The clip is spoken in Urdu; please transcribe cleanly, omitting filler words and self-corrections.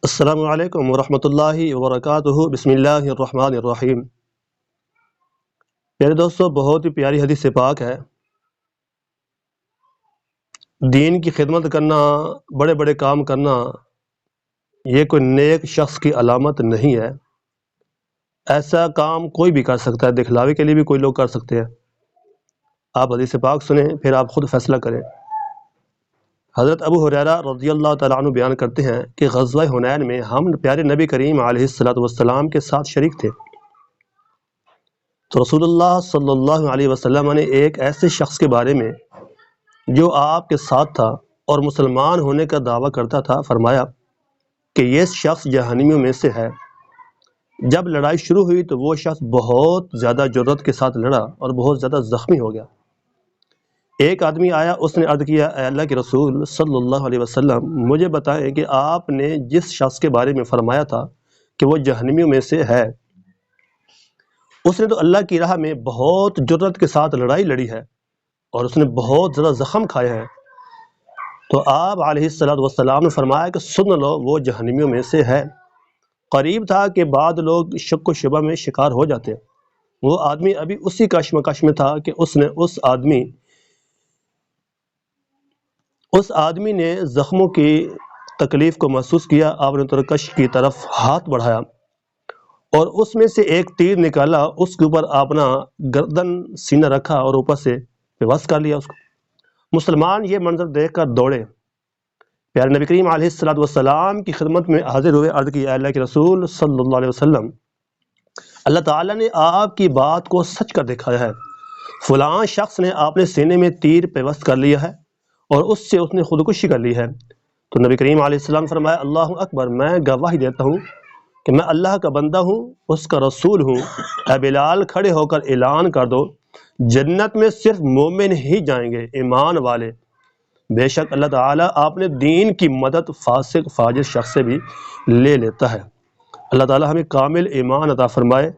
السلام علیکم ورحمۃ اللہ وبرکاتہ۔ بسم اللہ الرحمن الرحیم۔ میرے دوستو، بہت ہی پیاری حدیث پاک ہے۔ دین کی خدمت کرنا، بڑے بڑے کام کرنا، یہ کوئی نیک شخص کی علامت نہیں ہے۔ ایسا کام کوئی بھی کر سکتا ہے، دکھلاوے کے لیے بھی کوئی لوگ کر سکتے ہیں۔ آپ حدیث پاک سنیں، پھر آپ خود فیصلہ کریں۔ حضرت ابو ہریرہ رضی اللہ تعالیٰ عنہ بیان کرتے ہیں کہ غزوہ حنین میں ہم پیارے نبی کریم علیہ السلام کے ساتھ شریک تھے، تو رسول اللہ صلی اللہ علیہ وسلم نے ایک ایسے شخص کے بارے میں جو آپ کے ساتھ تھا اور مسلمان ہونے کا دعویٰ کرتا تھا، فرمایا کہ یہ شخص جہنمیوں میں سے ہے۔ جب لڑائی شروع ہوئی تو وہ شخص بہت زیادہ جرأت کے ساتھ لڑا اور بہت زیادہ زخمی ہو گیا۔ ایک آدمی آیا، اس نے عرض کیا، اے اللہ کے رسول صلی اللہ علیہ وسلم، مجھے بتائیں کہ آپ نے جس شخص کے بارے میں فرمایا تھا کہ وہ جہنمیوں میں سے ہے، اس نے تو اللہ کی راہ میں بہت جرأت کے ساتھ لڑائی لڑی ہے اور اس نے بہت زیادہ زخم کھائے ہیں۔ تو آپ علیہ السلام نے فرمایا کہ سن لو، وہ جہنمیوں میں سے ہے۔ قریب تھا کہ بعض لوگ شک و شبہ میں شکار ہو جاتے۔ وہ آدمی ابھی اسی کشمکش میں تھا کہ اس آدمی نے زخموں کی تکلیف کو محسوس کیا۔ آپ نے ترکش کی طرف ہاتھ بڑھایا اور اس میں سے ایک تیر نکالا، اس کے اوپر اپنا گردن سینہ رکھا اور اوپر سے بے کر لیا اس کو۔ مسلمان یہ منظر دیکھ کر دوڑے، پیارے نبی کریم علیہ السلام کی خدمت میں حاضر ہوئے، عرض کی، اے اللہ کے رسول صلی اللہ علیہ وسلم، اللہ تعالیٰ نے آپ کی بات کو سچ کر دکھایا ہے۔ فلاں شخص نے آپ نے سینے میں تیر پیوست کر لیا ہے اور اس سے اس نے خودکشی کر لی ہے۔ تو نبی کریم علیہ السلام فرمایا، اللہ اکبر، میں گواہی دیتا ہوں کہ میں اللہ کا بندہ ہوں، اس کا رسول ہوں۔ اے بلال، کھڑے ہو کر اعلان کر دو، جنت میں صرف مومن ہی جائیں گے، ایمان والے۔ بے شک اللہ تعالیٰ اپنے دین کی مدد فاسق فاجر شخص سے بھی لے لیتا ہے۔ اللہ تعالیٰ ہمیں کامل ایمان عطا فرمائے۔